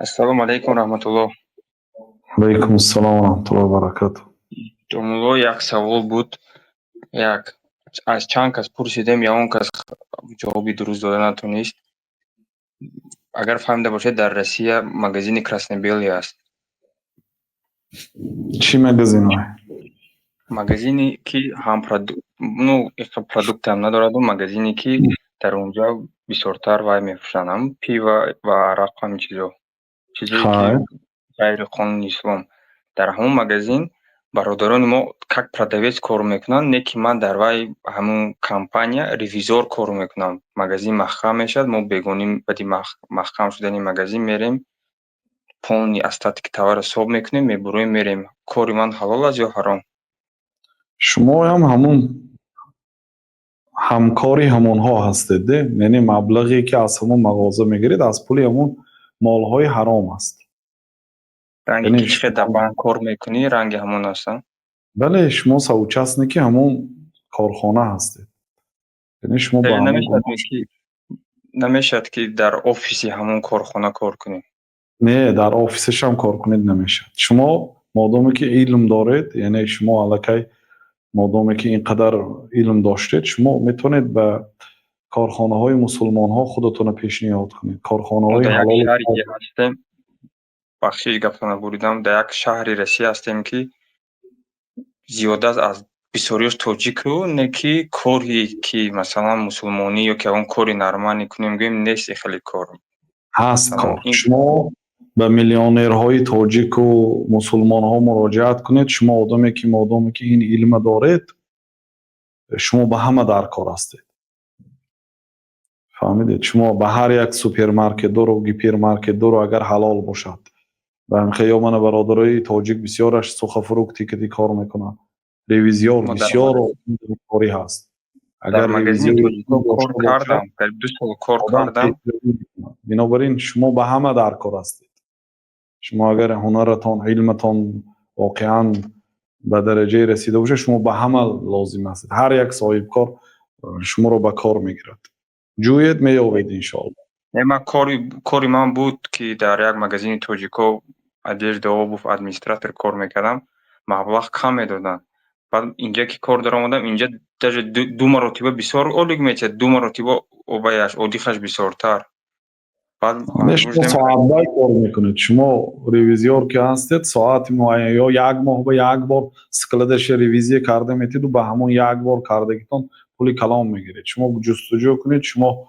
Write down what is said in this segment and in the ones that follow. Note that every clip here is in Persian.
Ассалому алайкум раҳматуллоҳ. علیکم السلام و رحمت الله و برکاته. Думулло як савол буд. Як аз чанд кас пурсидем, ягон кас ҷавоби дуруст дода натонист. Агар фаҳмида бошед, дар Россия магазини Краснобелие аст. چی مگزین های؟ Магазине ки ҳам продуктам надораду, магазине ки дар онҷо бисёртар вай мефурӯшанд, ҳам пиво ва арақ ҳамин чизое ки خای ғайри қонуни ислом. Дар ҳамон магазин бародарони мо как продавец кор мекунанд, не ки ман дар вай ҳамон компания ревизор кор мекунам. Магазин маҳкам мешавад, мо бегонем баъди маҳкам шудани магазин мерем, плони остатки товара ҳисоб мекунем, мебуроем мерем. Кори ман ҳалол аст ё ҳаром? شما هم همون همکاری همون ها هستید ده؟ یعنی مبلغی که از همون مغازه میگیرید از پول همون مال های حرام است. ранги یعنی ки чӣ қадр дар банк кор мекунӣ, ранги ҳамон астанд? بله شما соучастники همون کارخانه هستید. یعنی شما با همون намешавад ки дар офиси ҳамон корхона кор кунем? نه در آفیسش هم کار کنید نمیشه. شما مادامی که علم دارید، یعنی شما الکی مادامی که اینقدر علم داشتید، شما میتونید به کارخانه های مسلمان ها خودتون رو پیشنهاد کنید. کارخانه های дар як حلال шаҳри ки ҳастем, бахшиш гапона буридам, дар як шаҳри Россия ҳастем ки зиёда аз бисёрияш тоҷику, не ки кори ки масалан мусулмонӣ ё ки ягон кори нормале кунем, гӯем нест хеле кор. هست کار. شما به میلیونرهای تاجیک و مسلمان ها مراجعت کنید. شما آدمی که مادامی که این علم دارید، شما به همه در کار هستید. فهمیدید؟ شما به هر یک سوپرمارکت و گیپرمارکت اگر حلال باشد، و هم خیابان برادرای تاجیک بسیارش سوخه فروختی که کار میکنن، ریویزیور بسیار کاری هست. اگر مگزین کار کردم، در 2 سال کار کردم، بنابراین شما به همه در کار هستید. شما اگر هنرتان، علمتان واقعا به درجه رسیده باشه، شما به همه لازم هستید. هر یک صاحب کار شما رو به کار میگیرد. جوید میابید انشاءالله. من کاری من بود که در یک مگزین توجیکو одежда обувь администратор кор мекардам, маблағ кам медоданд. بعد اینجا که کار دارم آمدم، اینجا даже 2 مرتبه بسیار اولگ میچه، 2 مرتبه اوبایش اودیخش بسیارتر. بعد شما ساعت بای کار میکنید. شما ریویزیور که هستید، ساعت معین یا یک ماه به یک بار سکلدش ریویزی کرده میتید و به همون یک بار کردگیتون پول کلام میگیرید. شما جستجو کنید، شما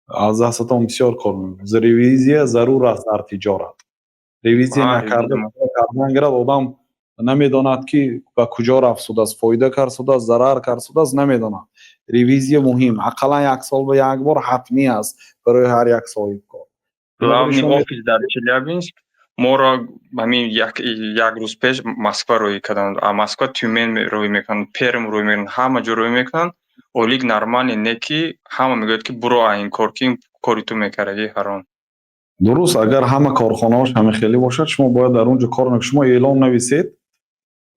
از دستتان بسیار کار میکنید. ریویزی ضرور است در تجارت. ریویزی نکرده کردن گرد آدم نمیداند که به کجا رفت است، فایده کرد است، ضرر کرد است، نمیداند. ریویزی مهم، حداقل 1 سال به یک بار حتمی است برای هر یک صاحب کار. главный офис дар Челябинск моро ҳамин як рӯз пеш Москва рӯй карданд. а Москва Тюмен рӯй мекунанд, Перм рӯй мекунанд, ҳама ҷо рӯй мекунанд. олик нормале не ки ҳама мегӯяд ки буро ин кор ки кори ту мекардаги ҳаром. درست. اگر همه کارخانه‌هاش همه خیلی باشد، شما باید در اونجا کار نکنید. شما اعلام نویسید،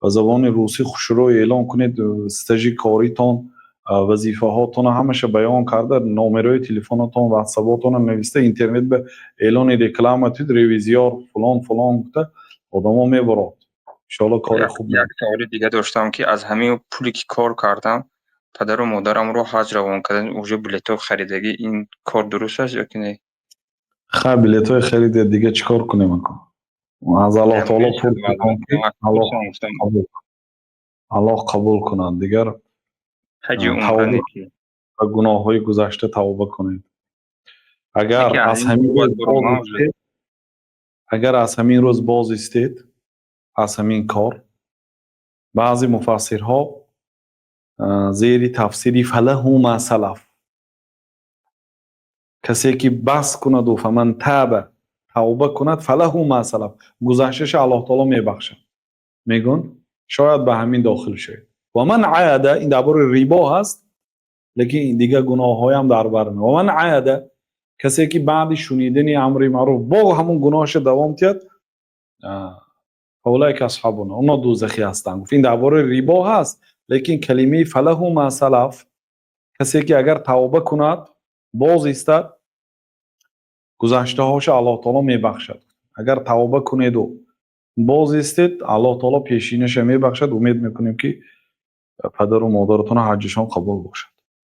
به زبان روسی خوشرو اعلام کنید، استژی کاریتون، وظیفه هاتون همش بیان کرده، نمره تلفنتون، واتساپتون نوشته، اینترنت به اعلان رکلام تید، ریویزیور فلان فلان گفته آدمو میبرد. ان شاء الله کار خوب. یک سوال دیگه داشتم که از همین پولی که کار کردم پدر و مادرم رو حج روان کردن، اونجا بلیطو خریدگی، این کار درست است یا که نه؟ خب بلیطو خرید دیگه چیکار کنیم؟ از الله تعالی الله قبول کنند. دیگر حج عمره و گناه های گذشته توبه کنید. اگر از همین روز باز استید از همین کار، بعضی مفسرها زیر تفسیری فله ما سلف، کسی که بس کند و فمن تاب توبه کند فله ما سلف، گذشتهش الله تعالی میبخشد. میگن شاید به همین داخل شد. و من عاد، این درباره ریبا هست، لیکن این دیگه گناه های هم در بر. و من عاد، کسی که بعد شنیدن امر معروف با همون گناهش دوام تید، اولئک اصحابنا، اونا دوزخی هستند. این درباره ریبا هست، لیکن کلمه فله ما سلف، کسی که اگر توبه کند باز ایستد، گذشته هاش الله تعالی میبخشد. اگر توبه کنید و باز ایستید الله تعالی پیشینش میبخشد. امید میکنیم که پدر و مادرتون حجشان قبول باشد.